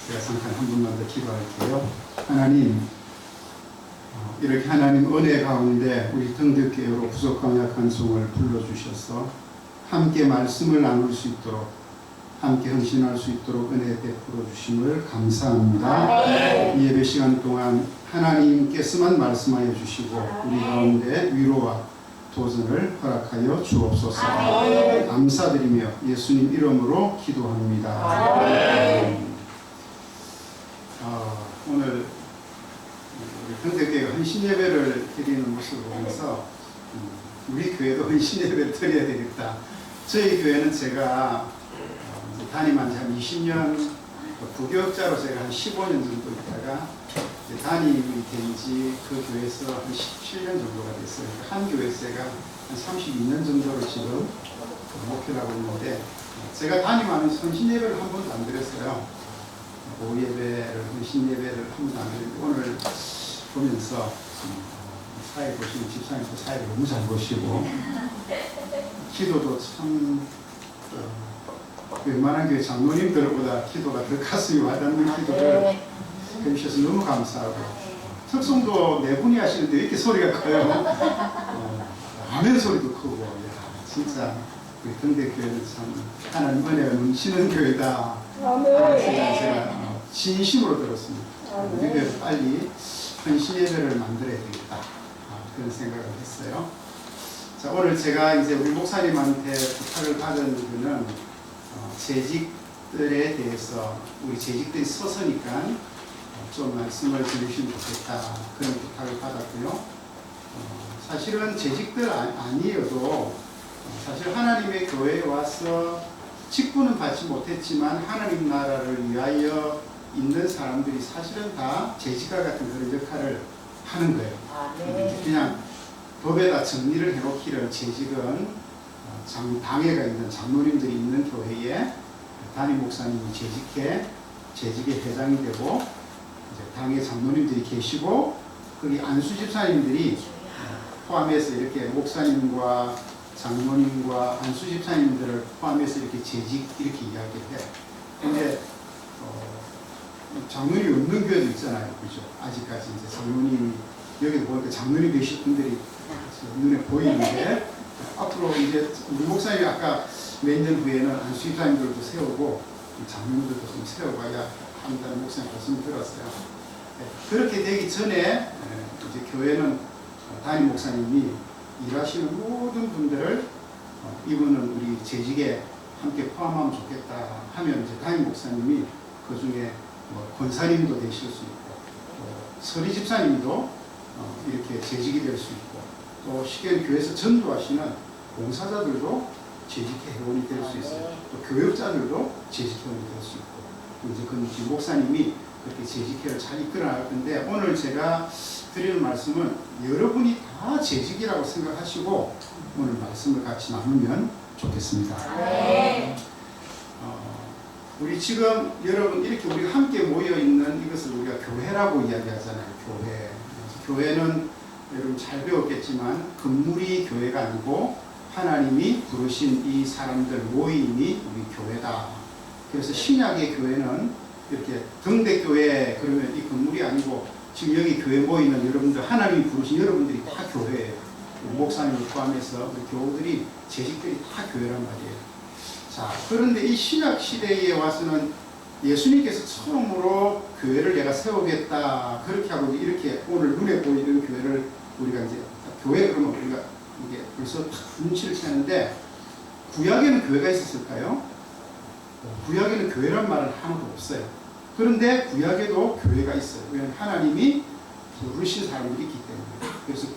제가 잠깐 한 분만 더 기도할게요. 하나님, 이렇게 하나님 은혜 가운데 우리 등대교회로 부족한 약한 종을 불러주셔서 함께 말씀을 나눌 수 있도록, 함께 헌신할 수 있도록 은혜 베풀어 주심을 감사합니다. 이 예배 시간 동안 하나님께서만 말씀하여 주시고 우리 가운데 위로와 도전을 허락하여 주옵소서. 감사드리며 예수님 이름으로 기도합니다. 오늘 우리 평택교회가 헌신예배를 드리는 모습을 보면서 우리 교회도 헌신예배를 드려야 되겠다. 저희 교회는 제가 담임한 지 한 20년, 부교육자로 제가 한 15년 정도 있다가 담임이 된 지 그 교회에서 한 17년 정도가 됐어요. 한 교회에서 제가 한 32년 정도를 지금 목표를 하고 있는데, 제가 담임하는 헌신예배를 한 번도 안 드렸어요. 오후 예배를, 헌신 예배를 한 번도 안 드렸는데, 오늘 보면서 사회 보시는 집사님도 사회를 너무 잘 보시고, 기도도 참 웬만한 교회 장로님들보다 기도가 더 가슴이 와닿는 기도를 해주셔서 너무 감사하고, 특송도 네 분이 하시는데 왜 이렇게 소리가 커요? 아멘 소리도 크고, 진짜 우리 등대교회는 참 하나님 은혜가 넘치는 교회다. 제가 진심으로 들었습니다. 우리 교회도 빨리 헌신예배를 만들어야 되겠다, 그런 생각을 했어요. 자, 오늘 제가 이제 우리 목사님한테 부탁을 받은 거는 재직들에 대해서, 우리 재직들이 서서니까 좀 말씀을 드리시면 좋겠다, 그런 부탁을 받았고요. 사실은 재직들 아니어도 사실 하나님의 교회에 와서 직분은 받지 못했지만 하나님 나라를 위하여 있는 사람들이 사실은 다 재직과 같은 그런 역할을 하는 거예요. 그냥 법에다 정리를 해놓기를, 재직은 당회가 있는 장로님들이 있는 교회에 담임 목사님이 재직의 회장이 되고, 이제 당회 장로님들이 계시고, 거기 안수 집사님들이 포함해서 이렇게 목사님과 장로님과 안수 집사님들을 포함해서 이렇게 재직, 이렇게 이야기를 해요. 근데 장로님이 없는 교회도 있잖아요, 그죠? 아직까지 이제 장로님이, 여기 보니까 장로님 되실 분들이 눈에 보이는데, 앞으로 이제 우리 목사님이 아까 몇 년 후에는 안수 집사님들도 세우고 장로님들도 좀 세워봐야 한다는 목사님 말씀 들었어요. 그렇게 되기 전에 이제 교회는 담임 목사님이 일하시는 모든 분들을 이분은 우리 재직에 함께 포함하면 좋겠다 하면, 이제 담임 목사님이 그 중에 권사님도 되실 수 있고, 서리 집사님도 이렇게 재직이 될 수 있고, 또 시계는 교회에서 전도하시는 봉사자들도 재직회 회원이 될 수 있어요. 또 교육자들도 재직회 회원이 될 수 있고, 이제 그 목사님이 그렇게 재직회를 잘 이끌어 나갈 건데, 오늘 제가 드리는 말씀은 여러분이 다 재직이라고 생각하시고 오늘 말씀을 같이 나누면 좋겠습니다. 우리 지금 여러분 이렇게 우리가 함께 모여 있는 이것을 우리가 교회라고 이야기하잖아요. 교회는 여러분 잘 배웠겠지만 건물이 교회가 아니고 하나님이 부르신 이 사람들 모임이 우리 교회다. 그래서 신약의 교회는 이렇게 등대교회 그러면 이 건물이 아니고, 지금 여기 교회 모이는 여러분들, 하나님이 부르신 여러분들이 다 교회예요. 목사님을 포함해서 우리 교우들이, 재직들이 다 교회란 말이에요. 자, 그런데 이 신약 시대에 와서는 예수님께서 처음으로 교회를 내가 세우겠다, 그렇게 하고 이렇게 오늘 눈에 보이는 교회를 우리가 이제 교회 그러면 우리가 이게 벌써 눈치를 채는데, 구약에는 교회가 있었을까요? 구약에는 교회란 말은 하나도 없어요. 그런데 구약에도 교회가 있어요. 왜냐하면 하나님이 부르신 사람들이 있기 때문에. 그래서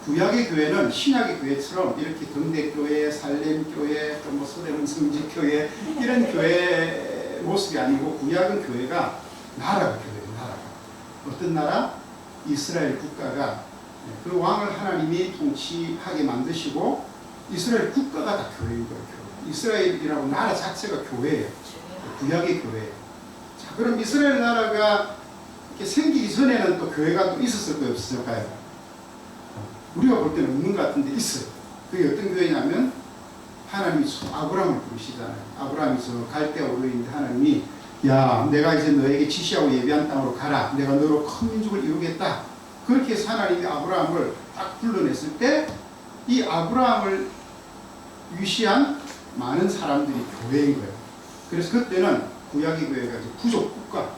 구약의 교회는 신약의 교회처럼 이렇게 등대교회, 살렘교회, 또 서대문 성지교회 이런 교회 모습이 아니고, 구약은 교회가 나라가 교회예요. 나라가. 어떤 나라? 이스라엘 국가가 그 왕을 하나님이 통치하게 만드시고, 이스라엘 국가가 다 교회인 거예요. 이스라엘이라고 나라 자체가 교회예요. 구약의 교회예요. 자, 그럼 이스라엘 나라가 이렇게 생기기 전에는 또 교회가 또 있었을까요, 없었을까요? 우리가 볼 때는 없는 것 같은데 있어요. 그게 어떤 교회냐면, 하나님이 아브라함을 부르시잖아요. 아브라함이 저 갈대아 오르에 있는데 하나님이 야, 내가 이제 너에게 지시하고 예비한 땅으로 가라. 내가 너로 큰 민족을 이루겠다. 그렇게 해서 하나님이 아브라함을 딱 불러냈을 때 이 아브라함을 위시한 많은 사람들이 교회인 거예요. 그래서 그때는 구약의 교회가 이제 부족 국가,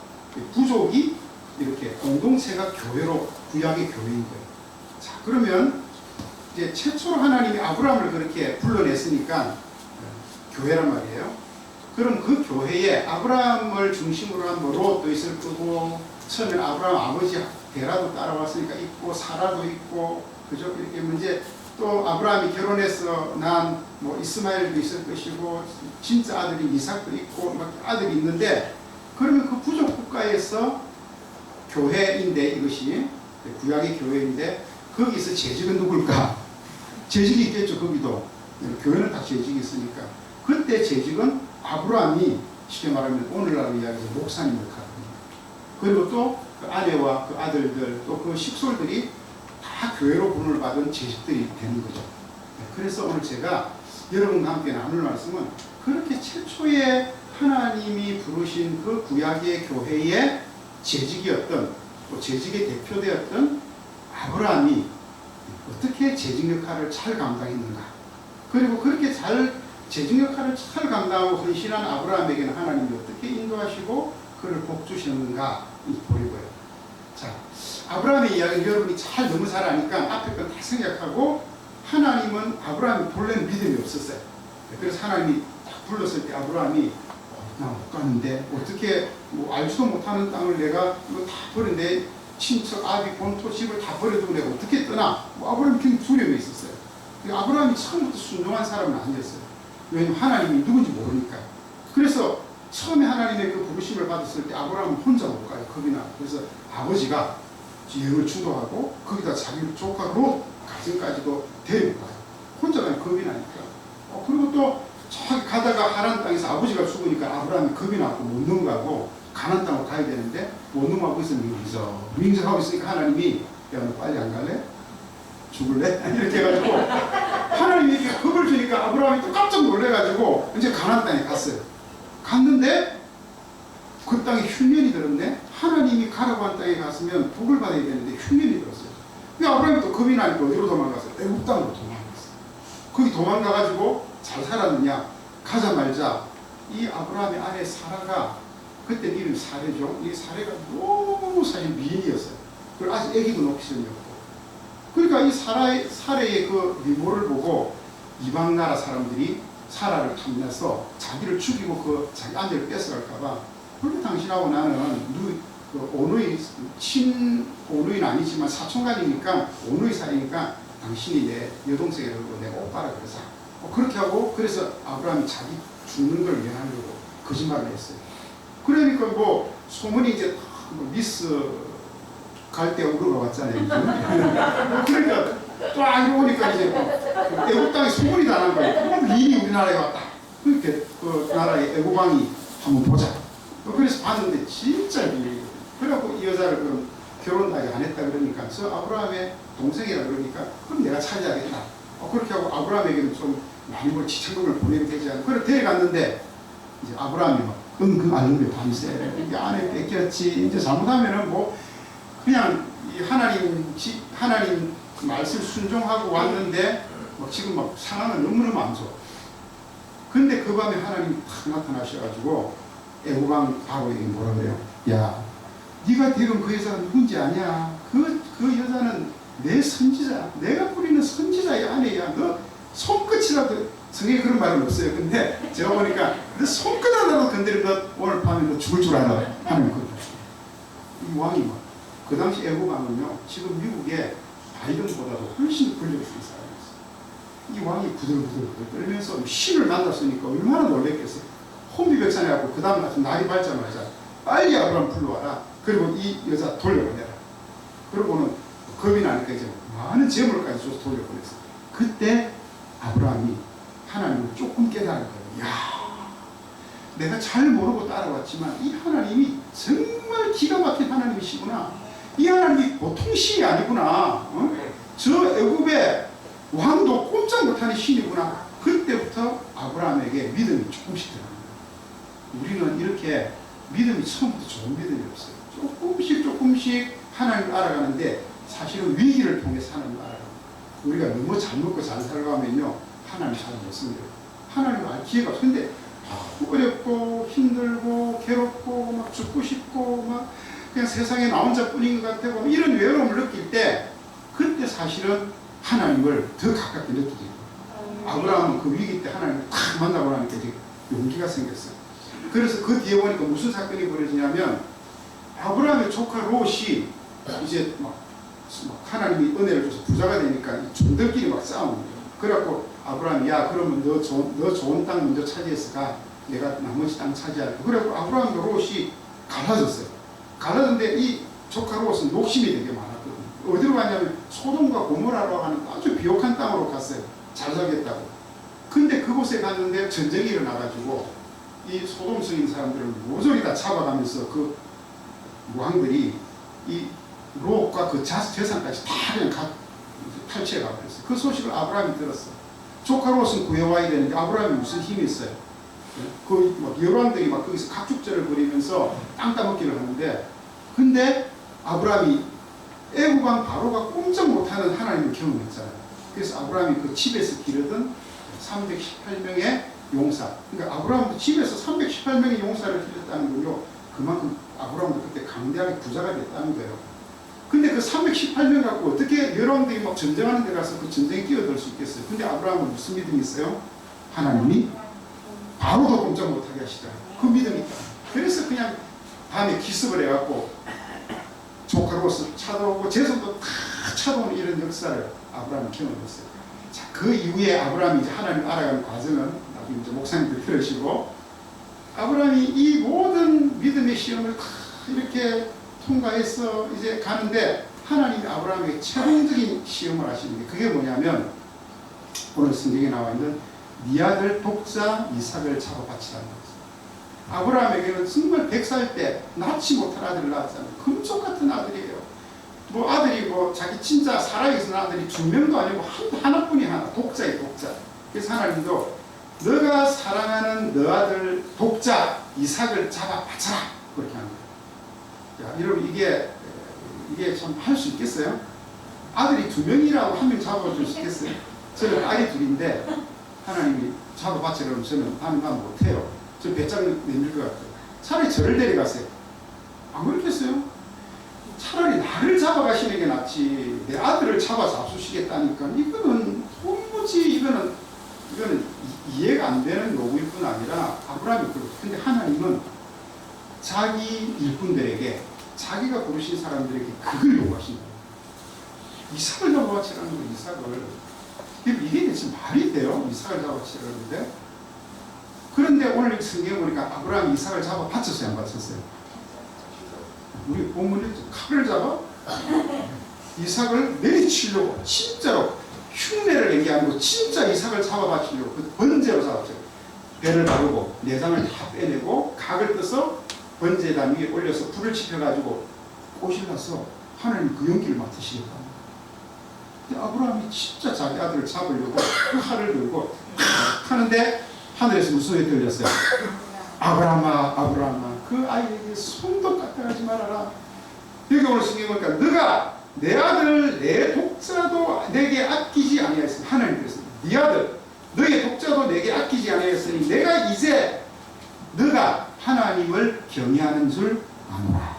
부족이 이렇게 공동체가 교회로 구약의 교회인 거예요. 자, 그러면 이제 최초로 하나님이 아브라함을 그렇게 불러냈으니까 교회란 말이에요. 그럼 그 교회에 아브라함을 중심으로 한 뭐 롯도 있을 거고, 처음엔 아브라함 아버지 데라도 따라왔으니까 있고, 사라도 있고, 그죠? 이렇게 문제. 또 아브라함이 결혼해서 난 뭐 이스마엘도 있을 것이고, 진짜 아들이 이삭도 있고, 막 아들이 있는데, 그러면 그 부족 국가에서 교회인데, 이것이 구약의 교회인데, 거기서 재직은 누굴까? 재직이 있겠죠, 거기도. 교회는 다 재직이 있으니까. 그때 재직은 아브라함이 쉽게 말하면 오늘날 이야기에서 목사님 역할입니다. 그리고 또 그 아내와 그 아들들, 또 그 식솔들이 다 교회로 분을 받은 재직들이 되는 거죠. 그래서 오늘 제가 여러분과 함께 나눌 말씀은 그렇게 최초에 하나님이 부르신 그 구약의 교회의 재직이었던, 또 재직의 대표되었던 아브라함이 어떻게 재직 역할을 잘 감당했는가. 그리고 그렇게 재직 역할을 잘 감당하고 헌신한 아브라함에게는 하나님이 어떻게 인도하시고 그를 복 주셨는가 보이고요. 자, 아브라함의 이야기는 여러분이 너무 잘 아니까 앞에 건 다 생략하고, 하나님은 아브라함이 본래는 믿음이 없었어요. 그래서 하나님이 딱 불렀을 때 아브라함이 나 못 가는데 어떻게 뭐 알지도 못하는 땅을 내가 이거 다 버렸는데 친척 아비 본토 집을 다 버려두고 내가 어떻게 떠나? 뭐 아브라함이 굉장히 두려움이 있었어요. 아브라함이 처음부터 순종한 사람은 아니었어요. 왜냐하면 하나님이 누군지 모르니까. 그래서 처음에 하나님의 그 부르심을 받았을 때 아브라함은 혼자 못 가요. 겁이 나. 그래서 아버지가 여행을 주도하고 거기다 자기 조카 롯 가정까지도 데리고 가요. 혼자 가면 겁이 나니까. 그리고 또 저기 가다가 하란 땅에서 아버지가 죽으니까 아브라함이 겁이 나고 못 넘어가고 가나안 땅으로 가야 되는데 못 넘어가고 있으면 윙적하고 있으니까 하나님이 야, 너 빨리 안 갈래? 죽을래? 이렇게 해가지고 하나님이 이렇게 겁을 주니까 아브라함이 또 깜짝 놀래가지고 이제 가나안 땅에 갔어요. 갔는데 그 땅에 흉년이 들었네. 하나님이 가라고 한 땅에 갔으면 복을 받아야 되는데 흉년이 들었어요. 아브라함이 또 겁이 나니까 어디로 도망갔어요? 애굽 땅으로 도망갔어요. 거기 도망가가지고 잘 살았느냐? 가자마자 이 아브라함의 아내 사라가, 그때 이름이 사레죠. 이 사레가 너무 사실 미인이었어요. 그리고 아직 애기도 놓기 전이었고. 그러니까 이 사레의 그 미모를 보고 이방 나라 사람들이 사라를 탐내서 자기를 죽이고 그 자기 아내를 뺏어갈까봐, 그런데 당신하고 나는 오누이는 아니지만 사촌간이니까 오누이 사이니까 당신이 내 여동생이라고 내가 오빠라 그러자. 그렇게 하고, 그래서 아브라함이 자기 죽는 걸 면하려고 거짓말을 했어요. 그러니까 뭐 소문이 이제 미스 갈 때 우러가 왔잖아요. 그러니까 또 알고 보니까 이제 애국 땅에 소문이 다 난 거예요. 미인이 우리나라에 왔다. 그렇게 그 나라의 애국왕이 한번 보자. 그래서 봤는데 진짜 미인이에요. 그래갖고 이 여자를 그럼 결혼 아직 안 했다 그러니까 저 아브라함의 동생이라 그러니까 그럼 내가 차지하겠다. 그렇게 하고 아브라함에게는 좀 많이 뭐 지참금을 보내면 되지 않나. 그래 데려갔는데 이제 아브라함이 막 끙끙 앓는 밤새 이게 안에 뺏겼지. 이제 잘못하면은 뭐 그냥 이 하나님 말씀 순종하고 왔는데 지금 막 상황은 너무너무 안 좋아. 근데 그 밤에 하나님이 탁 나타나셔가지고 애국왕 바로에게 뭐라 그래요? 야, 네가 지금 그 여자가 누군지 아냐? 그 여자는 내 선지자, 내가 뿌리는 선지자의 아내야. 너 손끝이라도, 성경에 그런 말은 없어요. 근데 제가 보니까 너 손끝 하나라도 건드리면 오늘 밤에 너 죽을 줄 알아. 하나님 그거. 이 왕이 뭐, 그 당시 애국왕은요, 지금 미국의 바이든보다도 훨씬 권력이 있는 사람이었어요. 이 왕이 부들부들 떨면서 신을 만났으니까 얼마나 놀랬겠어요. 혼비백산해 갖고 그 다음 날 날이 밝자마자 빨리 아브라함 불러와라. 그리고 이 여자 돌려보내라. 그러고는 겁이 나니까 이제 많은 재물까지 줘서 돌려보냈어요. 그때 아브라함이 하나님을 조금 깨달은 거예요. 야, 내가 잘 모르고 따라왔지만 이 하나님이 정말 기가 막힌 하나님이시구나. 이 하나님이 보통 신이 아니구나. 저 애굽의 왕도 꼼짝 못하는 신이구나. 그때부터 아브라함에게 믿음이 조금씩 들어갑니다. 우리는 이렇게 믿음이 처음부터 좋은 믿음이 없어요. 조금씩 하나님을 알아가는데 사실은 위기를 통해서 하나님을 알아갑니다. 우리가 너무 잘 먹고 잘 살아가면요 하나님 잘 못 씁니다. 하나님을 알 기회가 없어요. 근데 어렵고 힘들고 괴롭고 막 죽고 싶고 막 그냥 세상에 나 혼자뿐인 것 같고 이런 외로움을 느낄 때 그때 사실은 하나님을 더 가깝게 느끼게 돼요. 아브라함은 그 위기 때 하나님을 딱 만나고 나니까 이제 용기가 생겼어요. 그래서 그 뒤에 보니까 무슨 사건이 벌어지냐면 아브라함의 조카 롯이 이제 막 하나님이 은혜를 줘서 부자가 되니까 종들끼리 막 싸우는 거예요. 그래갖고 아브라함이 야 그러면 너 좋은 땅 먼저 차지해서 가. 내가 나머지 땅 차지할게. 그래갖고 아브라함과 롯이 갈라졌어요. 갈라졌는데 이 조카 롯은 욕심이 되게 많았거든요. 어디로 갔냐면 소돔과 고모라로 하는 아주 비옥한 땅으로 갔어요. 잘 살겠다고. 근데 그곳에 갔는데 전쟁이 일어나가지고 이 소돔 성인 사람들을 모조리 다 잡아가면서 그 무왕들이 이 롯과 그 재산까지 다 그냥 탈취해 가버렸어요. 그 소식을 아브라함이 들었어. 조카 롯은 구해와야 되는데 아브라함이 무슨 힘이 있어요? 그 여로왕들이 막 거기서 각축제를 벌이면서 땅 따먹기를 하는데 근데 아브라함이 애국왕 바로가 꼼짝 못하는 하나님을 경험했잖아요. 그래서 아브라함이 그 집에서 기르던 318명의 용사. 그러니까 아브라함도 집에서 318명의 용사를 기르었다는 건요. 그만큼 아브라함도 그때 강대하게 부자가 됐다는 거예요. 근데 그 318명 갖고 어떻게 여러분들이 막 전쟁하는 데 가서 그 전쟁에 끼어들 수 있겠어요? 근데 아브라함은 무슨 믿음이 있어요? 하나님이 바로도 꼼짝 못하게 하시더라. 그 믿음이 있다. 그래서 그냥 밤에 기습을 해갖고 조카로서 찾아오고 재산도 다 찾아오는 이런 역사를 아브라함이 경험했어요. 자, 그 이후에 아브라함이 이제 하나님을 알아가는 과정은 나중에 이제 목사님들 들으시고 아브라함이 이 모든 믿음의 시험을 다 이렇게 통과해서 이제 가는데 하나님이 아브라함에게 최종적인 시험을 하시는 게 그게 뭐냐면 오늘 성경에 나와 있는 네 아들 독자 이삭을 잡아 바치라는 거죠. 아브라함에게는 정말 100살 때 낳지 못할 아들을 낳았잖아요. 금속 같은 아들이에요. 뭐 아들이 뭐 자기 진짜 살아계신 아들이 2명도 아니고 하나뿐이 하나, 독자의 독자. 그래서 하나님도 너가 사랑하는 너 아들 독자 이삭을 잡아 바쳐라 그렇게 하는 거예요. 야, 여러분 이게 참 할 수 있겠어요? 아들이 2명이라고 1명 잡아줄 수 있겠어요? 저는 딸이 2인데 하나님이 잡아 바쳐 그러면 저는 하나님 난 못해요. 저 배짱 내밀 것 같아요. 차라리 저를 데려가세요. 안 그렇겠어요? 차라리 나를 잡아가시는 게 낫지 내 아들을 잡아 잡수시겠다니까 이거는 도무지 이거는 이해가 안 되는 요구일 뿐 아니라 아브라함이 그렇고 근데 하나님은 자기 일꾼들에게 자기가 부르신 사람들에게 그걸 요구하신다. 이삭을 잡아바치라는 거 이삭을 이게 대체 말이 돼요? 이삭을 잡아바치라는데 그런데 오늘 성경에 보니까 아브라함이 이삭을 잡아 바쳤어요? 안 바쳤어요? 우리 본문에 칼을 잡아 이삭을 내리치려고 진짜로 흉내를 낸 게 아니고 진짜 이삭을 잡아 바치려고 그 번제로 잡았죠. 배를 바르고 내장을 다 빼내고 각을 떠서 번제에다 위에 올려서 불을 지펴가지고 꽃이 나서 하나님 그 연기를 맡으시겠다. 근데 아브라함이 진짜 자기 아들을 잡으려고 칼을 들고 하는데 하늘에서 무슨 소리 들렸어요? 아브라함아 아브라함아 그 아이에게 손도 까딱하지 말아라. 여기 오늘 성경에 보니까 너가 내 아들 내 독자도 내게 아끼지 아니하였으니 하나님 그랬습니다. 네 아들 너의 독자도 내게 아끼지 아니하였으니 내가 이제 너가 하나님을 경외하는 줄 아노라.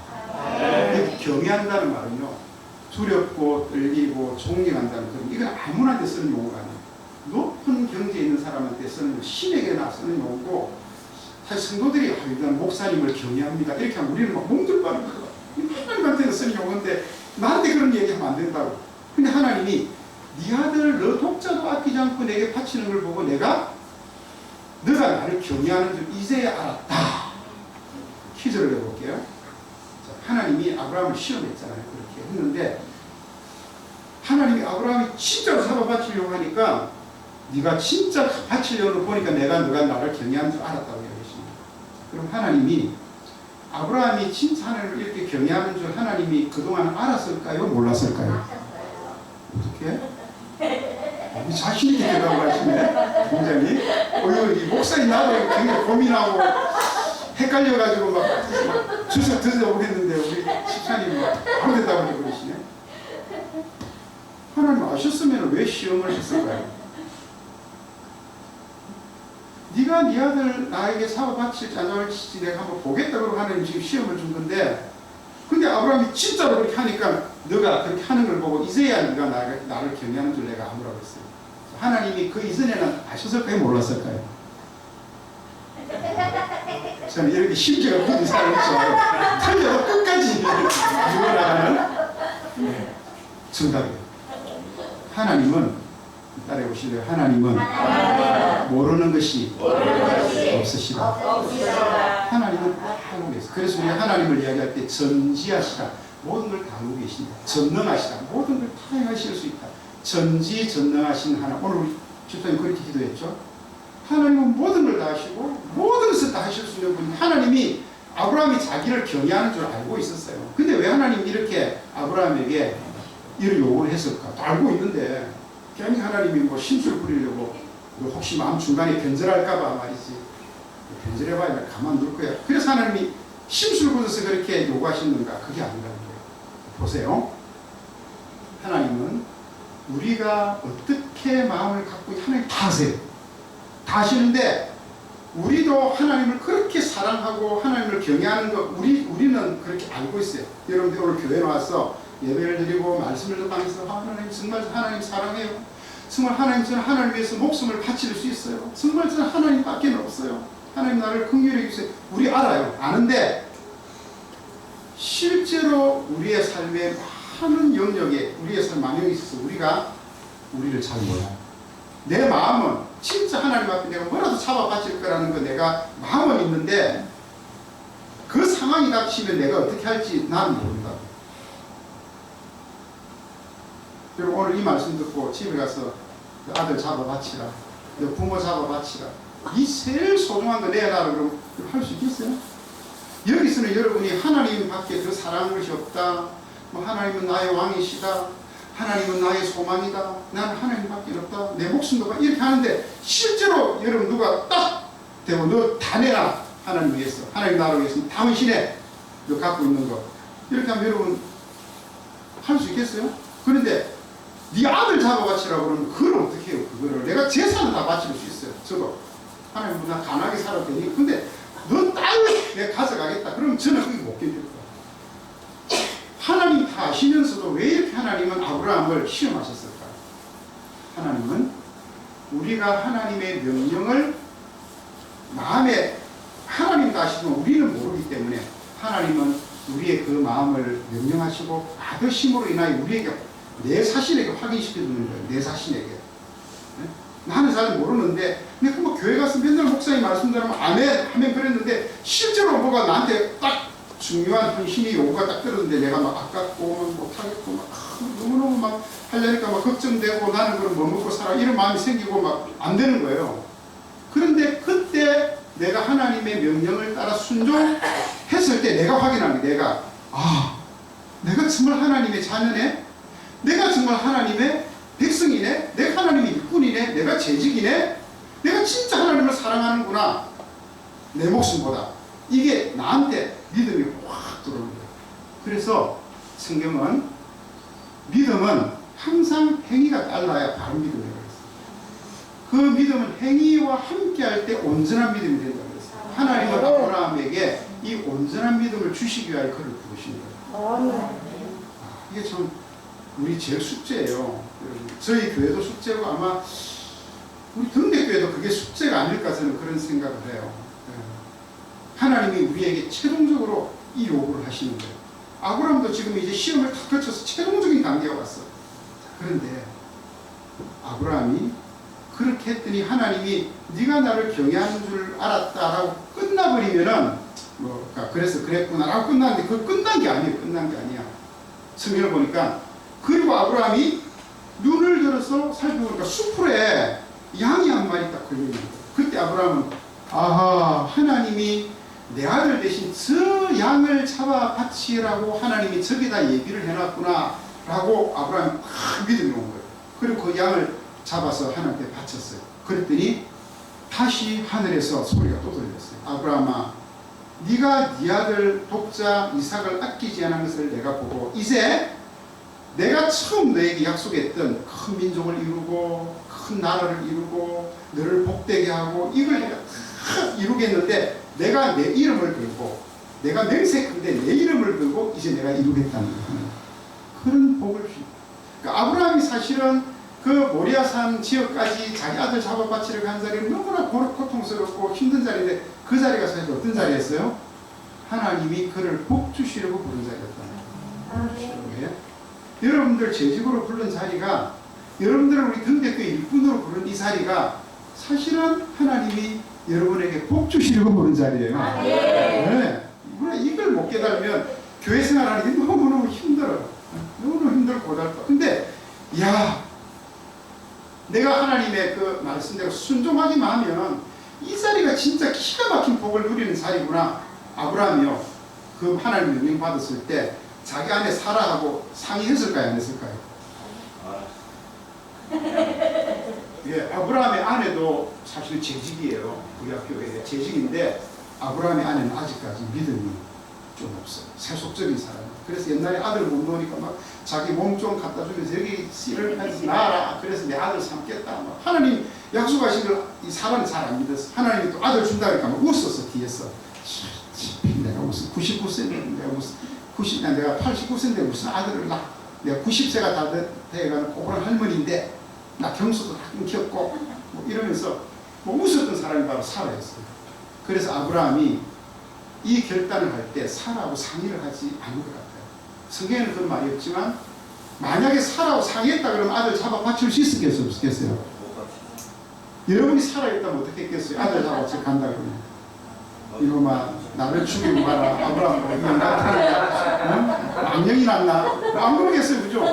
경외한다는 말은요 두렵고 떨리고 존경한다는 그런 이건 아무나한테 쓰는 용어가 아니에요. 높은 경지에 있는 사람한테 쓰는 신에게나 쓰는 용어고 사실 성도들이 이건 목사님을 경외합니다 이렇게 하면 우리는 막 몸둘바는 거예요. 하나님한테는 쓰는 용어인데 나한테 그런 얘기하면 안 된다고. 근데 하나님이 네 아들 너 독자도 아끼지 않고 내게 바치는 걸 보고 내가 너가 나를 경외하는 줄 이제야 알았다. 퀴즈를 해볼게요. 자, 하나님이 아브라함을 시험했잖아요. 그렇게 했는데 하나님이 아브라함이 진짜로 잡아 바치려고 하니까 네가 진짜 바치려고 보니까 내가 너가 나를 경외하는 줄 알았다고 얘기하십니다. 그럼 하나님이 아브라함이 진짜 하나님을 이렇게 경외하는 줄 하나님이 그동안 알았을까요? 몰랐을까요? 어떻게? 자신 있게 대답을 하시네. 굉장히. 이 목사님 나도 굉장히 고민하고 헷갈려가지고 막 주석 드리려고 했는데 우리 집사님이 바로 대답을 해버리시네. 하나님 아셨으면 왜 시험을 했을까요? 네가 네 아들 나에게 사고 바칠지 안 바칠지 내가 한번 보겠다고 하나님 지금 시험을 준 건데, 근데 아브라함이 진짜로 그렇게 하니까 너가 그렇게 하는 걸 보고 이제야 네가 나를 경외하는 줄 내가 아무라고 했어요. 하나님이 그 이전에는 아셨을까요? 몰랐을까요? 저는 이렇게 심지가 굳은 사람이 좋아요. 틀려도 끝까지 이어나가는 정답이에요. 하나님은, 따라해 보실래요? 하나님은 모르는 것이 없으시다. 하나님은 다 알고 계세요. 그래서 우리 하나님을 이야기할 때 전지하시다. 모든 걸 다 알고 계신다. 전능하시다. 모든 걸 다 행하실 수 있다. 전지전능하신 하나님. 오늘 우리 집사님 그렇게 기도했죠. 하나님은 모든 걸 다 하시고 모든 것을 다 하실 수 있는 분이, 하나님이 아브라함이 자기를 경외하는 줄 알고 있었어요. 근데 왜 하나님이 이렇게 아브라함에게 이런 요구를 했을까? 또 알고 있는데 괜히 하나님이 뭐 심술 부리려고, 혹시 마음 중간에 변절할까봐 말이지, 변절해봐야 가만 둘 거야. 그래서 하나님이 심술 부려서 그렇게 요구하시는가? 그게 아니라는 거예요. 보세요. 하나님은 우리가 어떻게 마음을 갖고 하나님 다 아세요. 다 아시는데 우리도 하나님을 그렇게 사랑하고 하나님을 경외하는 것, 우리는 그렇게 알고 있어요. 여러분들 오늘 교회 나와서 예배를 드리고 말씀을 듣면서 하나님 정말 하나님 사랑해요. 정말 하나님, 저는 하나님 위해서 목숨을 바칠 수 있어요. 정말 저는 하나님밖에 없어요. 하나님 나를 긍휼히 주세요. 우리 알아요. 아는데 실제로 우리의 삶의 많은 영역에, 우리의 삶 만영에 있어서 우리가 우리를 잘 몰라요. 내 마음은 진짜 하나님 앞에 내가 뭐라도 잡아바칠 거라는 거 내가 마음은 있는데 그 상황이 닥치면 내가 어떻게 할지 나는 모른다. 그리고 오늘 이 말씀 듣고 집에 가서 아들 잡아바치라, 부모 잡아바치라, 이 제일 소중한 거 내놔라 그러면 할 수 있겠어요? 여기서는 여러분이 하나님 밖에 더 사랑하는 것이 없다, 뭐 하나님은 나의 왕이시다, 하나님은 나의 소망이다, 나는 하나님밖에 없다, 내 목숨도 봐, 이렇게 하는데 실제로 여러분 누가 딱 대고 너 다 내놔, 하나님 위해서, 하나님 나라를 위해서 당신의 너 갖고 있는 거, 이렇게 하면 여러분 할 수 있겠어요? 그런데 네 아들 잡아바치라고 그러면 그걸 어떻게 해요? 그거를 내가 재산을 다 바칠 수 있어요. 저도 하나님 나 가난하게 살아도 되니, 근데 너 딸을 내가 가져가겠다 그러면 저는 그게 못 견딜 거예요. 하나님 다 아시면서도 왜 이렇게 하나님은 아브라함을 시험하셨을까? 하나님은 우리가 하나님의 명령을 마음에, 하나님 다 아시지만 우리는 모르기 때문에 하나님은 우리의 그 마음을 명령하시고 받으심으로 인하여 우리에게, 내 자신에게 확인시켜주는 거예요. 내 자신에게. 네? 나는 잘 모르는데 내가 뭐 교회 가서 맨날 목사님 말씀대로 아멘 하면 그랬는데 실제로 뭐가 나한테 딱 중요한 헌신이 요구가 딱 들었는데 내가 막 아깝고 막 못하겠고 막 너무너무 막 하려니까 막 걱정되고 나는 그럼 뭐 먹고 살아 이런 마음이 생기고 막 안 되는 거예요. 그런데 그때 내가 하나님의 명령을 따라 순종했을 때 내가 확인하는 거예요. 내가 정말 하나님의 자녀네, 내가 정말 하나님의 백성이네, 내가 하나님의 일꾼이네, 내가 재직이네, 내가 진짜 하나님을 사랑하는구나, 내 목숨보다. 이게 나한테 믿음이 확 들어오는 거예요. 그래서 성경은 믿음은 항상 행위가 달라야 바른 믿음이라고 했어요. 그 믿음은 행위와 함께 할 때 온전한 믿음이 된다고 했어요. 하나님은 아브라함에게 이 온전한 믿음을 주시기 위하여 그를 부르신 거예요. 이게 참 우리 제일 숙제예요. 저희 교회도 숙제고 아마 우리 등대교회도 그게 숙제가 아닐까 저는 그런 생각을 해요. 하나님이 우리에게 최종적으로 이 요구를 하시는 거예요. 아브라함도 지금 이제 시험을 다 거쳐서 최종적인 단계가 왔어. 그런데 아브라함이 그렇게 했더니 하나님이 네가 나를 경외하는 줄 알았다라고 끝나버리면은 그래서 그랬구나라고 끝났는데 그걸 끝난 게 아니에요. 끝난 게 아니야. 성경을 보니까 그리고 아브라함이 눈을 들어서 살펴보니까 수풀에 양이 한 마리 딱 걸려있는 거예요. 그때 아브라함은 하나님이 내 아들 대신 저 양을 잡아 바치라고 하나님이 저기다 얘기를 해놨구나 라고 아브라함이 확 믿음이 온 거예요. 그리고 그 양을 잡아서 하나님께 바쳤어요. 그랬더니 다시 하늘에서 소리가 또 들렸어요. 아브라함아 네가 네 아들 독자 이삭을 아끼지 않은 것을 내가 보고 이제 내가 처음 너에게 약속했던 큰 민족을 이루고 큰 나라를 이루고 너를 복되게 하고 이걸 내가 다 이루겠는데 내가 내 이름을 걸고 내가 맹세컨대 내 이름을 걸고 이제 내가 이루겠다는 그런 복을 줍니다. 그러니까 아브라함이 사실은 그 모리아산 지역까지 자기 아들 잡아 바치려고 한 자리는 너무나 고통스럽고 힘든 자리인데 그 자리가 사실 어떤 자리였어요? 하나님이 그를 복 주시려고 부른 자리였다는 거예요. 여러분들 재직으로 부른 자리가 여러분들을 우리 등대교 일꾼으로 부른 이 자리가 사실은 하나님이 여러분에게 복 주시려고 부른 자리예요. 네. 이걸 못 깨달으면 교회 생활하는 게 너무너무 힘들어요. 너무너무 힘들고 고달파. 근데 야 내가 하나님의 그 말씀대로 순종하기만 하면 이 자리가 진짜 기가 막힌 복을 누리는 자리구나. 아브라함이요. 그 하나님 명령 받았을 때 자기 안에 사라하고 상의했을까요? 안 했을까요? 예, 아브라함의 아내도 사실 재직이에요. 우리 학교에 재직인데 아브라함의 아내는 아직까지 믿음이 좀 없어요. 세속적인 사람이에요. 그래서 옛날에 아들 못 놓으니까 막 자기 몸 좀 갖다 주면서 여기 씨를 하지 마라. 그래서 내 아들 삼겠다. 막 하나님 약속하신 걸 이 사람은 잘 안 믿었어. 하나님이 또 아들 준다 그러니까 막 웃었어. 뒤에서 내가 무슨 99세인데 내가 무슨 내가 89세인데 무슨 아들을 낳아. 내가 90세가 다 돼가는 고그런 할머니인데 나 경수도 다 끊겼고 뭐 이러면서 뭐 웃었던 사람이 바로 사라였어요. 그래서 아브라함이 이 결단을 할 때 사라하고 상의를 하지 않은 것 같아요. 성경에는 그런 말이 없지만 만약에 사라하고 상의했다 그러면 아들 잡아 바칠 수 있었겠어요? 없겠어요? 여러분이 살아있다면 어떻게 했겠어요? 아들 잡아 바칠 간다 그러면 이놈아 나를 죽이고 가라. 아브라함 이건 나타나냐? 악령이 났나? 안 그러겠어요. 그죠?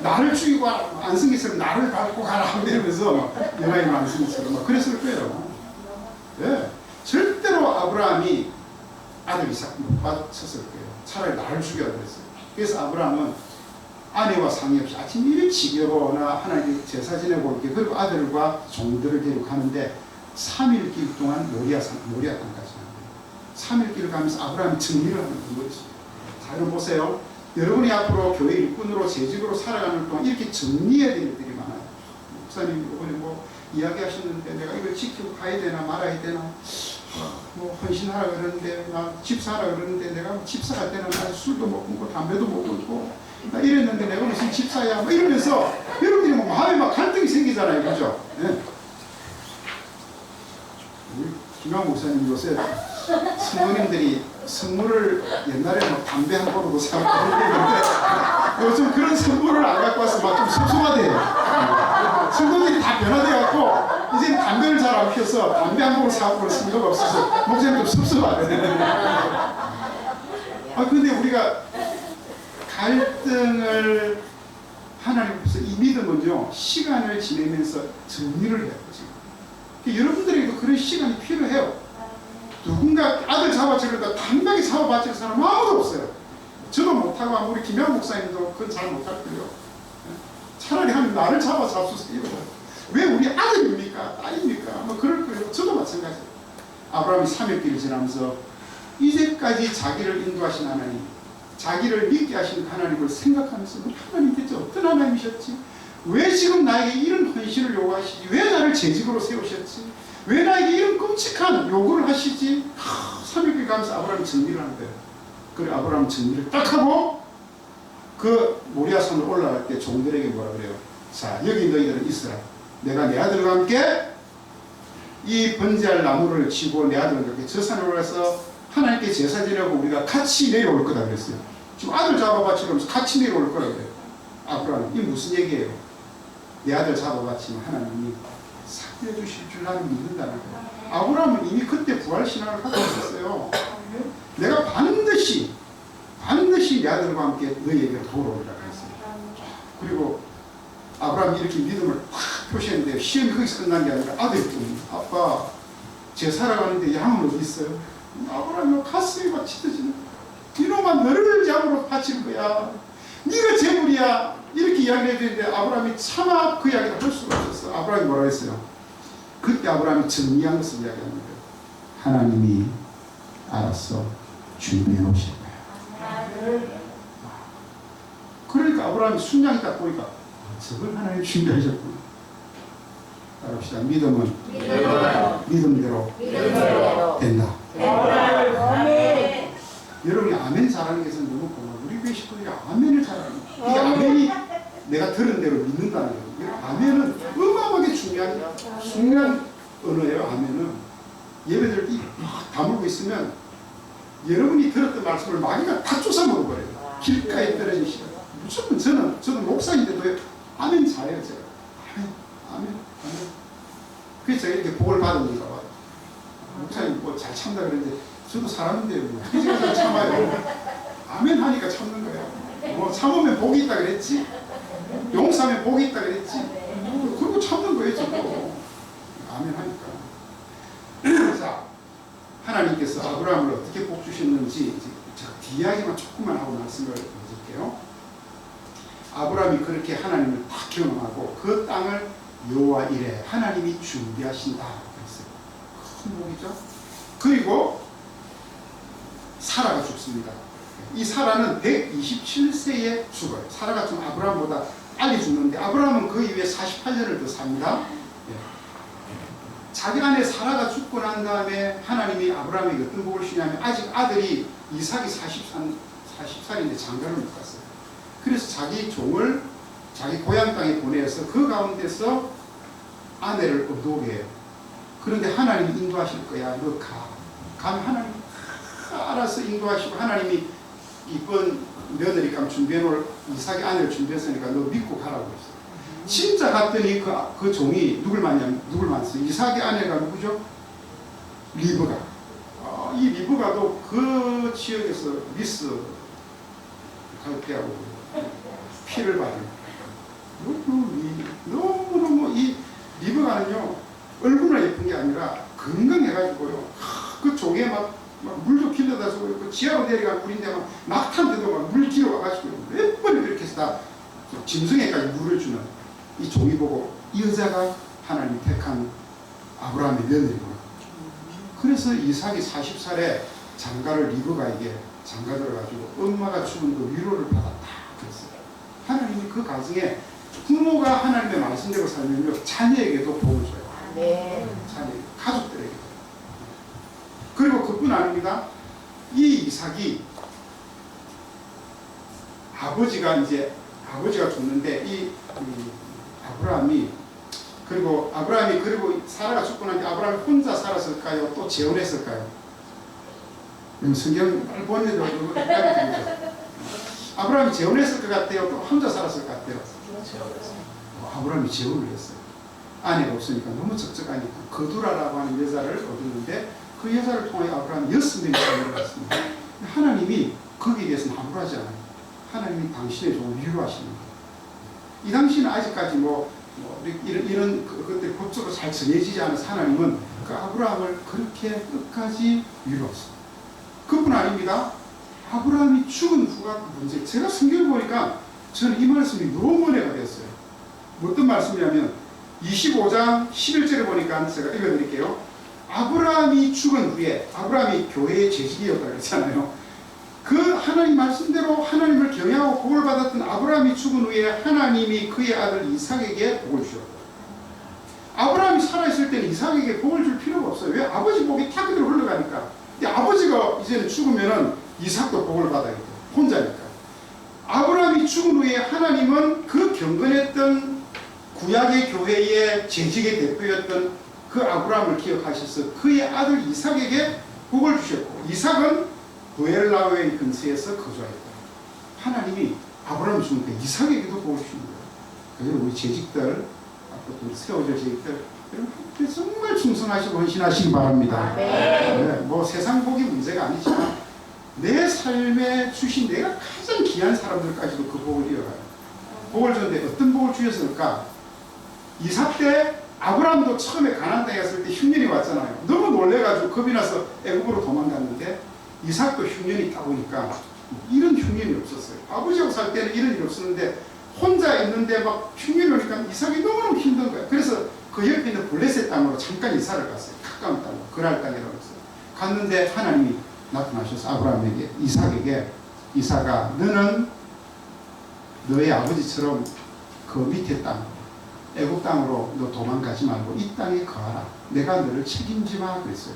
나를 죽이고 가라. 안승기처럼 나를 밟고 가라. 이러면서 연하의 안승기처럼 막 그랬을 거예요. 네. 절대로 아브라함이 아들 이삭 못 바쳤을 거예요. 차라리 나를 죽여야 그랬어요. 그래서 아브라함은 아내와 상의 없이 아침 일찍 여보나 하나님 제사 지내고 올게. 그리고 아들과 종들을 데리고 가는데 3일길 동안 모리아산까지 3일길을 가면서 아브라함이 정리를 하는 거죠. 자, 여러분 보세요. 여러분이 앞으로 교회 일꾼으로 재직으로 살아가는 동안 이렇게 정리해야 될 일들이 많아요. 목사님 이번에 뭐 이야기하셨는데 내가 이걸 지키고 가야 되나 말아야 되나 뭐 헌신하라 그러는데 나 집사하라 그러는데 내가 집사 갈 때는 나 술도 못 먹고 담배도 못 먹고 나 이랬는데 내가 무슨 집사야 뭐 이러면서 여러분들이 뭐 마음에 막 갈등이 생기잖아요. 그죠? 네. 김영 목사님 요새 성모님들이 선물을 옛날에 뭐 담배 한 보루도 사고 그랬는데 요즘 그런 선물을 안 갖고 와서 막 좀 섭섭하대요. 성도들이 다 변화돼갖고 이제 담배를 잘 안 피워서 담배 한 보루 사고 그럴 생각 없어서 목사님 좀 섭섭하대. 근데 우리가 갈등을 하나님 앞에서 이 믿음은요 시간을 지내면서 정리를 해요. 지금 여러분들에게도 그런 시간이 필요해요. 누군가 아들 잡아치려다 당당히 잡아바칠 사람 아무도 없어요. 저도 못하고 아무리 김양 목사님도 그건 잘 못할 거예요. 차라리 하면 나를 잡아잡수세요. 왜 우리 아들입니까? 딸입니까? 뭐 그럴 거예요. 저도 마찬가지예요. 아브라함이 3일길을 지나면서 이제까지 자기를 인도하신 하나님, 자기를 믿게 하신 하나님을 생각하면서 하나님 대체 어떤 하나님이셨지? 왜 지금 나에게 이런 헌신을 요구하시지? 왜 나를 재직으로 세우셨지? 왜 나에게 이런 끔찍한 요구를 하시지? 3일길 가면서 아브라함이 정리를 하는 거예요. 그래 아브라함 정리를 딱 하고 그 모리아산으로 올라갈 때 종들에게 뭐라 그래요? 자 여기 너희들은 있으라. 내가 내 아들과 함께 이 번제할 나무를 치고 내 아들과 함께 저 산에 올라가서 하나님께 제사 지내고 우리가 같이 내려올 거다 그랬어요. 지금 아들 잡아바치면서 같이 내려올 거라 그래요. 아브라함 이게 무슨 얘기예요? 내 아들 잡아바치면 하나님이 살려주실 줄 나는 믿는다는 거예요. 아브라함은 이미 그때 부활신앙을 하고 있었어요. 내가 반드시 내 아들과 함께 너희에게 돌아오리라 그랬어요. 그리고 아브라함이 이렇게 믿음을 확 표시했는데 시험이 거기서 끝난 게 아니라 아들뿐 아빠 제사라 가는데 양은 어디 있어요? 아브라함이 가슴이 막 찢어지는 이놈아 너를 양으로 바칠 거야. 네가 재물이야. 이렇게 이야기를 해야 되는데 아브라함이 차마 그 이야기를 할 수가 없었어. 아브라함이 뭐라 했어요? 그때 아브라함이 정리한 것을 이야기하는 거예요. 하나님이 알아서 준비해 놓으실 거예요. 그러니까 아브라함이 순양이 딱 보니까 저걸 하나님 준비하셨구나. 따라합시다. 믿음은 믿음대로 된다. 여러분이 아멘 잘하는 것은 너무 고마워요. 우리 교회 식구들이 아멘을 잘하는 거예요. 이 아멘이 내가 들은 대로 믿는다는 거예요. 아멘은 어마어마하게 중요한 언어예요. 아멘은 예배들 막 다물고 있으면 여러분이 들었던 말씀을 마귀가 다 쫓아 먹어버려요. 길가에 떨어진 시간. 무조건 저도 목사인데도 아멘 잘해요. 제가 아멘. 그래서 제가 이렇게 복을 받으니까 목사님 뭐 잘 참다 그러는데 저도 사람인데 뭐 제가 잘 참아요. 아멘 하니까 참는 거예요. 뭐 참으면 복이 있다 그랬지. 용서하면 복이 있다 그랬지. 그리고 참는 거예요. 저도 아멘 하니까. 자, 하나님께서 아브라함을 어떻게 복 주셨는지 제가 뒤이야기만 조금만 하고 말씀을 드릴게요. 아브라함이 그렇게 하나님을 딱 경험하고 그 땅을 여호와 이레 하나님이 준비하신다 그랬어요. 큰 복이죠. 그리고 사라가 죽습니다. 이 사라는 127세에 죽어요. 사라가 좀 아브라함보다 빨리 죽는데 아브라함은 그 이후에 48년을 더 삽니다. 자기 아내 사라가 죽고 난 다음에 하나님이 아브라함에게 어떤 복을 주냐면 아직 아들이 이삭이 40살인데 장가를 못 갔어요. 그래서 자기 종을 자기 고향 땅에 보내서 그 가운데서 아내를 얻어오게 해요. 그런데 하나님이 인도하실 거야. 너 가. 가면 하나님 알아서 인도하시고 하나님이 이번 며느리감 준비해놓을 이삭의 아내를 준비했으니까 너 믿고 가라고 했어요. 진짜 갔더니 그 종이 누굴 만났어요? 이삭의 아내가 누구죠? 리브가. 이 리브가도 그 지역에서 미스 갈대하고 피를 받은 너무너무 이 리브가는요 얼굴만 예쁜 게 아니라 건강해가지고요 그 종에 막 물도 길러다 주고 그 지하로 내려간 물인데 막 탄데도 막 물 길어 와가지고 몇 번을 그렇게 해서 다 짐승에까지 물을 주는 이 종이 보고 이 여자가 하나님이 택한 아브라함의 며느리구나. 그래서 이삭이 40살에 장가를 리브가에게 장가 들어가지고 엄마가 죽은 그 위로를 받았다 그랬어요. 하나님이 그 가정에 부모가 하나님의 말씀대로 살면요 자녀에게도 복을 줘요. 자녀, 가족들에게도. 그리고 그뿐 아닙니다. 이 이삭이 아버지가 죽는데 이 아브라함이 그리고 사라가 죽고 난 뒤 아브라함이 혼자 살았을까요? 또 재혼했을까요? 성경 잘 보내도 아브라함이 재혼했을 것 같아요? 또 혼자 살았을 것 같아요? 아브라함이 재혼을 했어요. 아내가 없으니까 너무 적적하니까 거두라라고 하는 여자를 얻었는데 그 여자를 통해 아브라함이 6명이 자녀를 갖습니다. 하나님이 거기에 대해서 나무라지 않아요. 하나님이 당신의 종을 위로하시는 거예요. 이 당시는 아직까지 이런 것들이 법적으로 잘 정해지지 않은 하나님은 그 아브라함을 그렇게 끝까지 위로했어요. 그뿐 아닙니다. 아브라함이 죽은 후가 문제. 제가 성경을 보니까 저는 이 말씀이 너무 은혜가 됐어요. 어떤 말씀이냐면 25장 11절에 보니까 제가 읽어드릴게요. 아브라함이 죽은 후에 아브라함이 교회의 재직이었다고 그랬잖아요. 그 하나님 말씀대로 하나님을 경외하고 복을 받았던 아브라함이 죽은 후에 하나님이 그의 아들 이삭에게 복을 주셨고 아브라함이 살아있을 때는 이삭에게 복을 줄 필요가 없어요. 왜? 아버지 복이 다 그대로 흘러가니까. 근데 아버지가 이제는 죽으면은 이삭도 복을 받아야 돼요. 혼자니까. 아브라함이 죽은 후에 하나님은 그 경건했던 구약의 교회의 재직의 대표였던 그 아브라함을 기억하셔서 그의 아들 이삭에게 복을 주셨고 이삭은 부엘라의 근처에서 거주하였다. 하나님이 아브라함이 죽으니까 이삭에게도 복을 주신 거예요. 그래서 우리 재직들 앞으로 세워질 재직들 여러분 정말 충성하시고 헌신하시기 바랍니다. 네, 뭐 세상 복이 문제가 아니지만 내 삶에 주신 내가 가장 귀한 사람들까지도 그 복을 이어가요. 복을 줬는데 어떤 복을 주셨을까? 이삭 때 아브라함도 처음에 가나안 땅에 갔을 때 흉년이 왔잖아요. 너무 놀래가지고 겁이 나서 애굽으로 도망갔는데 이삭도 흉년이 있다 보니까 이런 흉년이 없었어요. 아버지하고 살 때는 이런 일이 없었는데 혼자 있는데 막 흉년이 오니까 이삭이 너무너무 힘든 거예요. 그래서 그 옆에 있는 블레셋 땅으로 잠깐 이사를 갔어요. 가까운 땅으로. 그랄 땅이라고 했어요. 갔는데 하나님이 나타나셔서 아브라함에게, 이삭아 너는 너의 아버지처럼 그 밑에 땅 애굽 땅으로 너 도망가지 말고 이 땅에 거하라. 내가 너를 책임지마 그랬어요.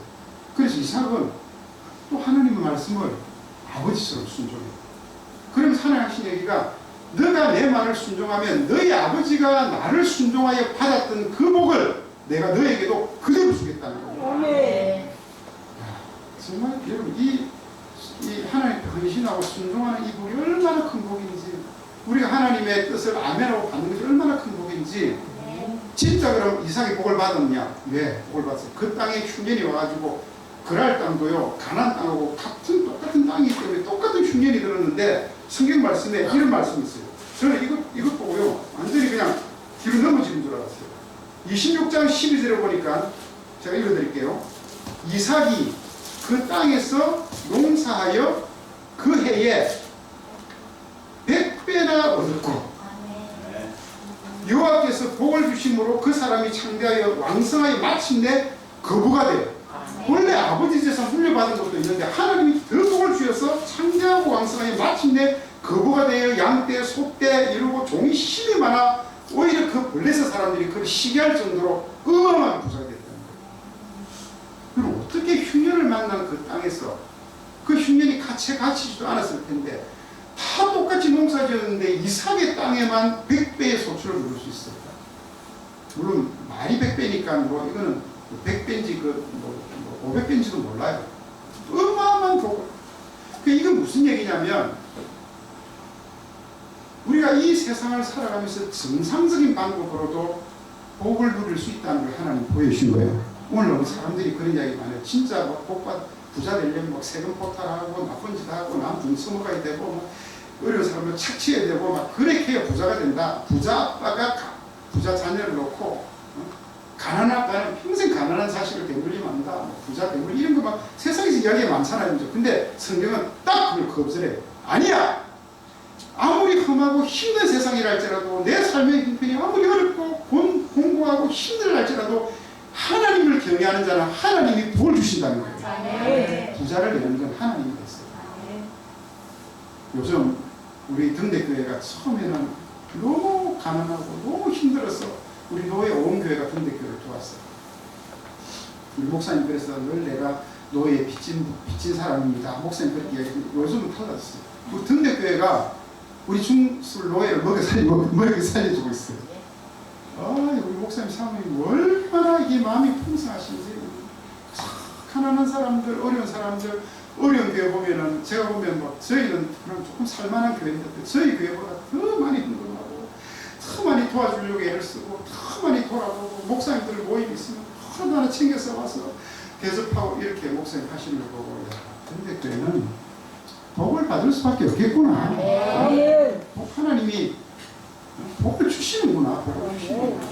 그래서 이삭은 또 하나님의 말씀을 아버지처럼 순종해요. 그럼 하나님 하신 얘기가 너가 내 말을 순종하면 너희 아버지가 나를 순종하여 받았던 그 복을 내가 너에게도 그대로 주겠다는 거예요. 네. 정말 여러분 이 하나님께 헌신하고 순종하는 이 복이 얼마나 큰 복인지, 우리가 하나님의 뜻을 아멘하고 받는 것이 얼마나 큰 복인지. 진짜 그럼 이삭이 복을 받았냐? 왜 복을 받았어요? 그 땅에 흉년이 와가지고 그랄 땅도요 가나안 땅하고 똑같은 땅이기 때문에 똑같은 흉년이 들었는데 성경 말씀에 이런 말씀이 있어요. 저는 이것 보고요 완전히 그냥 뒤로 넘어지는 줄 알았어요. 26장 12절에 보니까 제가 읽어드릴게요. 이삭이 그 땅에서 농사하여 그 해에 100배나 얻었고 여호와께서 복을 주심으로 그 사람이 창대하여 왕성하여 마침내 거부가 돼요. 원래 아버지 재산 물려받은 것도 있는데 하나님이 더 복을 주셔서 창대하고 왕성하여 마침내 거부가 되어 양떼, 소떼 이러고 종이 힘이 많아 오히려 그 블레셋 사람들이 그를 시기할 정도로 어마어마한 부자가 됐다는 거예요. 그럼 어떻게 흉년을 만난 그 땅에서 그 흉년이 갇히지도 않았을 텐데 다 똑같이 농사 지었는데 이삭의 땅에만 100배의 소출을 누릴 수 있었다. 물론 말이 100배니까 뭐 이거는 100배인지 500배인지도 몰라요. 어마어마한 복. 이건 무슨 얘기냐면 우리가 이 세상을 살아가면서 정상적인 방법으로도 복을 누릴 수 있다는 걸 하나님 보여주신 거예요. 오늘 사람들이 그런 이야기 많아요. 진짜 뭐 복받 부자 되려면 막 세금 포탈하고 나쁜 짓 하고 남 써먹어야 되고 뭐 어려운 사람을 착취해야 되고 막 그렇게 해야 부자가 된다. 부자 아빠가 부자 자녀를 놓고 가난한 아빠는 평생 가난한 자식을 대물리면 안다. 뭐 부자 대물 이런 거 막 세상에서 이야기가 많잖아요. 근데 성경은 딱 그걸 거절해요. 아니야. 아무리 험하고 힘든 세상이랄지라도 내 삶의 형편이 아무리 어렵고 공고하고 힘들랄지라도 하나님을 경외하는 자는 하나님이 복을 주신다는 거예요. 네. 부자를 내는 건 하나님이 됐어요. 요즘 우리 등대교회가 처음에는 너무 가난하고 너무 힘들어서 우리 노예 온 교회가 등대교회를 도왔어요. 우리 목사님 그래서 늘 내가 노예에 빚진 사람입니다. 목사님 그렇게 이야기했는데 요즘은 달랐어요. 우리 등대교회가 우리 중술 노예를 먹여 살려주고 있어요. 우리 목사님 사모님이 얼마나 이게 마음이 풍성하신지. 가난한 사람들, 어려운 사람들, 어려운 교회 보면은 제가 보면 막 저희는 그럼 조금 살만한 교회인데 저희 교회보다 더 많이 힘들어하고 더 많이 도와주려고 애를 쓰고 더 많이 돌아보고 목사님들 모임 있으면 얼마나 챙겨서 와서 대접하고 이렇게 목사님 하시는 걸 보고 근데 교회는 복을 받을 수밖에 없겠구나. 하나님이 복을 주시는구나. 복을 주시는구나.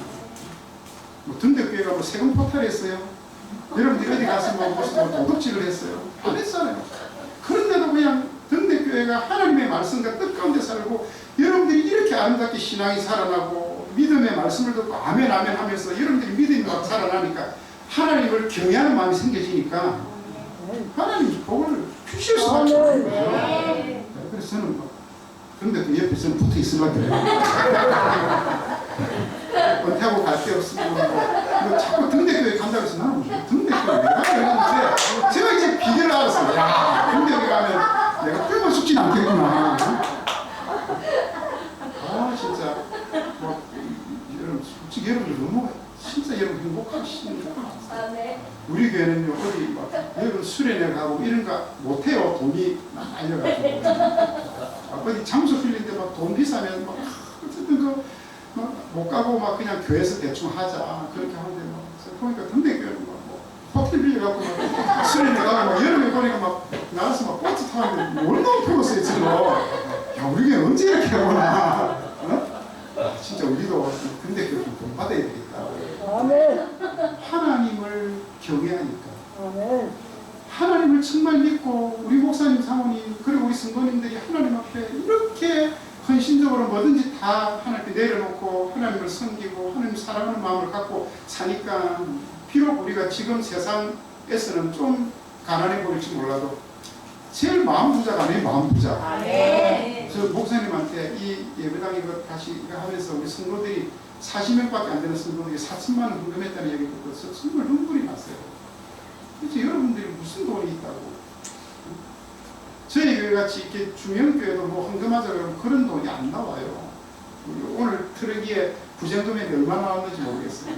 뭐 등대교회가 뭐 세금 포탈했어요. 여러분들이 어디 가서 뭐 도둑질을 했어요. 안 했잖아요. 그런데도 그냥 등대교회가 하나님의 말씀과 뜻 가운데 살고 여러분들이 이렇게 아름답게 신앙이 살아나고 믿음의 말씀을 듣고 아멘 아멘 하면서 여러분들이 믿음이 막 살아나니까 하나님을 경외하는 마음이 생겨지니까 하나님이 복을 주실 수밖에 없어요. 그래서 저는 등대교 옆에 저는 붙어 있으려고 그래요. 은퇴하고 갈 데 없으면 뭐 자꾸 등대교회 간다고 해서 나는 등대교회 왜 가냐 했는데 제가 이제 비결을 알았어요. 야, 등대교회 가면 내가 굶어 죽진 않겠구나. 진짜 뭐 여러분 솔직히 여러분들 너무 진짜 여러분 행복하시니까 우리 교회는요 어디 막 여러분 수련회 가고 이런 거 못해요. 돈이 날려가지고 어디 장소 빌리는데 막 돈 비싸면 막 어쨌든 못 가고 막 그냥 교회에서 대충 하자 그렇게 하는데 막 보니까 등대교회는 뭐 호텔 빌려가고 막 수련회 가고 막 여름에 보니까 막 나가서 막 버스 타는데 뭘 너무 피웠어요 지금. 야 우리 교회 언제 이렇게 하구나. 진짜 우리도 등대교회 좀 돈 받아야 되겠다. 하나님을 경외하니까 하나님을 정말 믿고 우리 목사님 사모님 그리고 우리 성도님들이 하나님 앞에 이렇게 헌신적으로 뭐든지 다 하나님께 내려놓고 하나님을 섬기고 하나님 사랑하는 마음을 갖고 사니까 비록 우리가 지금 세상에서는 좀 가난해 보일지 몰라도 제일 마음 부자가 아니에요. 마음 부자. 아멘. 저 목사님한테 이 예배당 이거 다시 이거 하면서 우리 성도들이 40명밖에 안 되는 성도들이 4천만 원 헌금했다는 얘기 듣고 정말 눈물이 났어요. 그래서 여러분들이 무슨 돈이 있다고. 저희 교회 같이 이렇게 중형교회도 뭐 헌금하자 그러면 그런 돈이 안 나와요. 오늘 트럭기에 부정금액이 얼마 나왔는지 모르겠어요.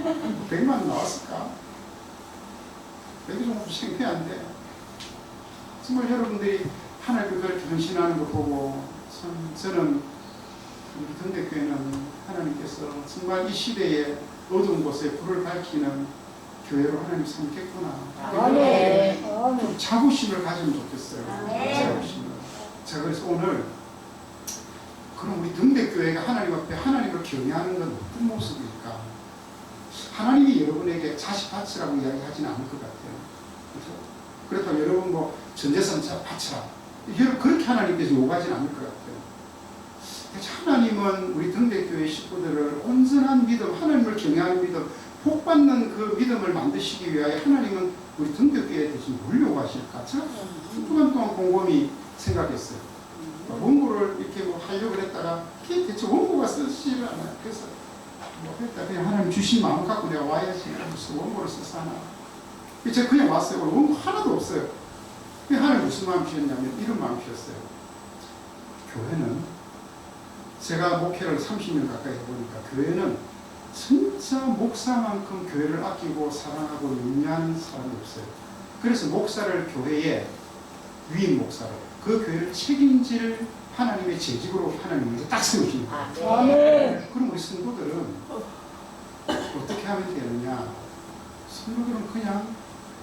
100만 원 나왔을까? 100이 좀 생각해안돼. 정말 여러분들이 하나님 그걸 경신하는 거 보고 참 저는 우리 등대교회는 하나님께서 정말 이 시대에 어두운 곳에 불을 밝히는 교회로 하나님 삼겠구나. 아멘. 좀 자부심을 가지면 좋겠어요. 아멘. 자부심을. 자, 그래서 오늘 그럼 우리 등대교회가 하나님 앞에 하나님을 경외하는 건 어떤 모습일까? 하나님이 여러분에게 자식 바치라고 이야기하지는 않을 것 같아요. 그렇죠? 그렇다면 여러분 뭐 전재산 바치라. 그렇게 하나님께서 요구하지는 않을 것 같아요. 하나님은 우리 등대교회 식구들을 온전한 믿음, 하나님을 경외하는 믿음, 복받는 그 믿음을 만드시기 위하여 하나님은 우리 등대교회에 대해서 뭘 요구하실까? 제가 한 주간 동안 곰곰이 생각했어요. 원고를 이렇게 뭐 하려고 그랬다가 대체 원고가 쓰지를 않아요. 그래서 뭐 했다 그냥 하나님 주신 마음 갖고 내가 와야지. 무슨 원고를 써서 하나. 제가 그냥 왔어요. 원고 하나도 없어요. 하나님 무슨 마음 주셨냐면 이런 마음 주셨어요. 교회는 제가 목회를 30년 가까이 해보니까 교회는 진짜 목사만큼 교회를 아끼고 사랑하고 염려하는 사람이 없어요. 그래서 목사를 교회에 위임 목사로 그 교회를 책임질 하나님의 재직으로 하나님이 딱 세우신 거예요. 아멘. 그럼 우리 성도들은 어떻게 하면 되느냐? 성도들은 그냥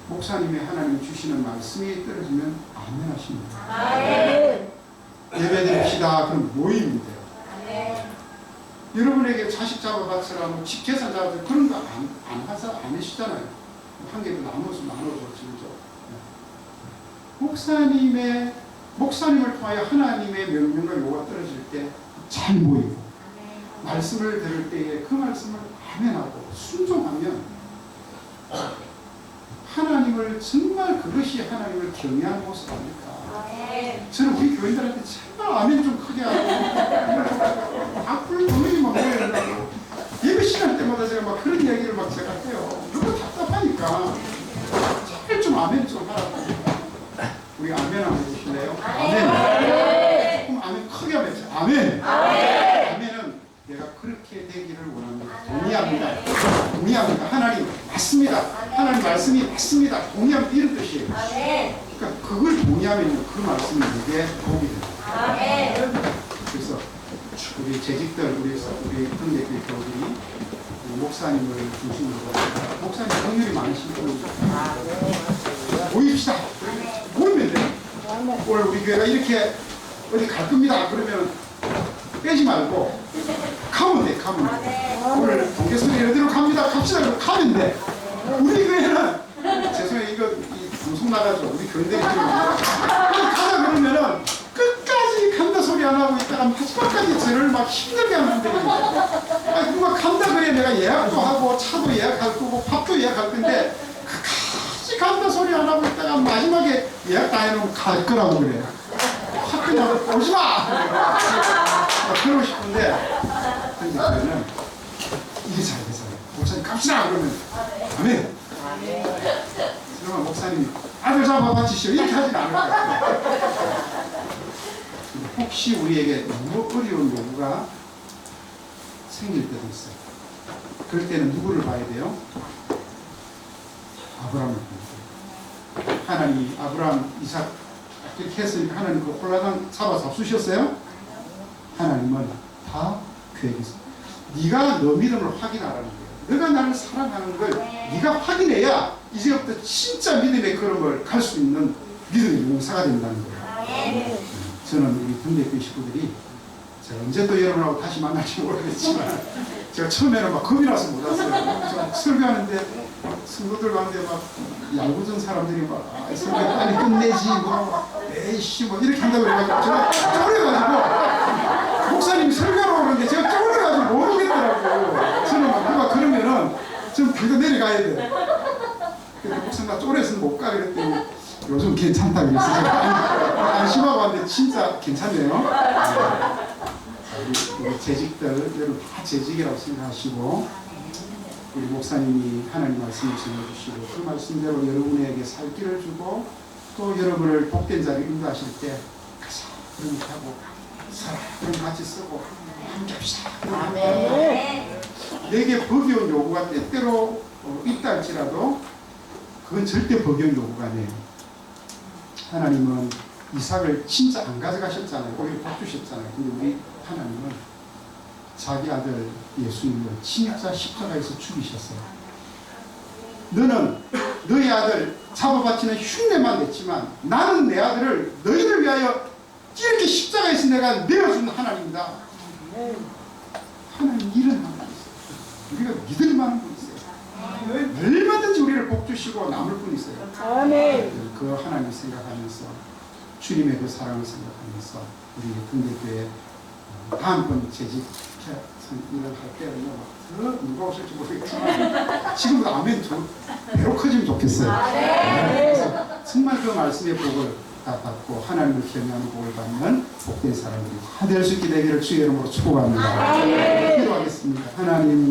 목사님이 하나님 주시는 말씀이 떨어지면 아멘 하십니다. 아멘. 예배드립시다. 그럼 모임이 돼요. 아멘. 여러분에게 자식 잡아바치라, 뭐 집 재산 잡아바치라 그런 거 안 하시잖아요. 한 개도 나눠서 진짜. 목사님을 통하여 하나님의 명령과 요구가 떨어질 때 잘 모이고 말씀을 들을 때에 그 말씀을 아멘하고 순종하면 무엇을 정말 그것이 하나님을 경외하는 모습 아닐까. 저는 우리 교인들한테 정말 아멘 좀 크게 하고 악플 분명히 막 모여낸다고 예배 시간 때마다 제가 막 그런 얘기를 막 제가 해요. 너무 답답하니까 제발 좀 아멘 좀 하라고. 우리 아멘 한번 해주실래요? 아멘. 조금 아멘 크게 하면 되죠. 아멘. 아멘은 내가 그렇게 되기를 원합니다. 동의합니다. 동의합니다. 하나님 맞습니다. 하나님 말씀이 맞습니다. 동의합니다. 이런 뜻이에요. 그러니까 그걸 동의하면 그 말씀이 내게 도움이 됩니다. 그래서 우리 재직들, 우리 등대교회 교우들이 목사님을 중심으로 목사님 경륜이 많으신 분 모입시다. 모이면 돼요. 오늘 우리 교회가 이렇게 어디 갈 겁니다. 그러면 빼지 말고 가면 돼. 가면 돼. 오늘 동계선이 어디로 갑니다. 갑시다. 그러면 가면 돼. 우리 교회는 죄송해요. 이거 방송 나가죠. 우리 교인들이 지금 가자 그러면은 끝까지 간다 소리 안 하고 있다가 마지막까지 저를 막 힘들게 하는 분들이 누가 간다 그래 내가 예약도 하고 차도 예약할 거고 밥도 예약할 건데 끝까지 간다 소리 안 하고 있다가 마지막에 예약 다 해놓으면 갈 거라고 그래. 확 그냥 오지 마! 그러고 싶은데 근데 그거는 이게 잘 돼서요. 목사님 갑시다 그러면 아멘. 그러면 목사님이 아들 잡아 바치시오 이렇게 하진 않을 것 같아요. 혹시 우리에게 너무 어려운 요구가 생길 때도 있어요. 그럴 때는 누구를 봐야 돼요? 아브라함을 봐야 돼요. 하나님이 아브라함, 이삭 이렇게 했으니까 하나님 그 홀라당 잡아 잡수셨어요? 하나님은 다 계획했어. 네가 너 믿음을 확인하라는 거예요. 너가 나를 사랑하는 걸 네가 확인해야 이제부터 진짜 믿음의 걸음을 갈 수 있는 믿음의 용사가 된다는 거예요. 저는 우리 등대교회 식구들이 제가 언제 또 여러분하고 다시 만날지 모르겠지만 제가 처음에는 막 겁이 나서 못 왔어요. 제가 설교하는데 성도들 가운데 막 얄궂은 사람들이 막 설교 빨리 끝내지 뭐 에이씨 뭐 이렇게 한다고 그래가지고 제가 쫄려가지고 목사님이 설교하러 오는데 제가 쫄려가지고 모르겠더라고. 저는 막 누가 그러면은 좀 비도 내려가야 돼. 근데 목사님 나 쫄아서 못 가 그랬더니 요즘 괜찮다고 그래서 제가 안심하고 왔는데 진짜 괜찮네요. 우리 재직들 여러분 다 재직이라고 생각하시고 우리 목사님이 하나님 말씀을 전해주시고 그 말씀대로 여러분에게 살 길을 주고 또 여러분을 복된 자리에 인도하실 때 가자 그렇게 하고 살아 그럼 같이 쓰고 함께합시다. 아멘. 내게 버거운 요구가 때때로 있다 할지라도 그건 절대 버거운 요구가 아니에요. 하나님은 이삭을 진짜 안 가져가셨잖아요. 오히려 복 주셨잖아요. 근데 우리 하나님은 자기 아들 예수님을 진짜 십자가에서 죽이셨어요. 너는 너희 아들 잡아바치는 흉내만 냈지만 나는 내 아들을 너희를 위하여 이렇게 십자가에서 내가 내어준 하나님이다. 하나님 이런 하나님이세요. 우리가 믿을 만한 분이세요. 얼마든지 우리를 복주시고 남을 분이세요. 아멘. 그 하나님 생각하면서 주님의 그 사랑을 생각하면서 우리 군대교회 다음번 재직 일을 할 때는요 더 누가 오실지 모르겠지만 지금도 아멘 배로 커지면 좋겠어요. 그래서 정말 그 말씀의 복을 다 받고 하나님을 경외하는 복을 받는 복된 사람들이 다 될 수 있게 되기를 주의 이름으로 축복합니다. 기도하겠습니다. 하나님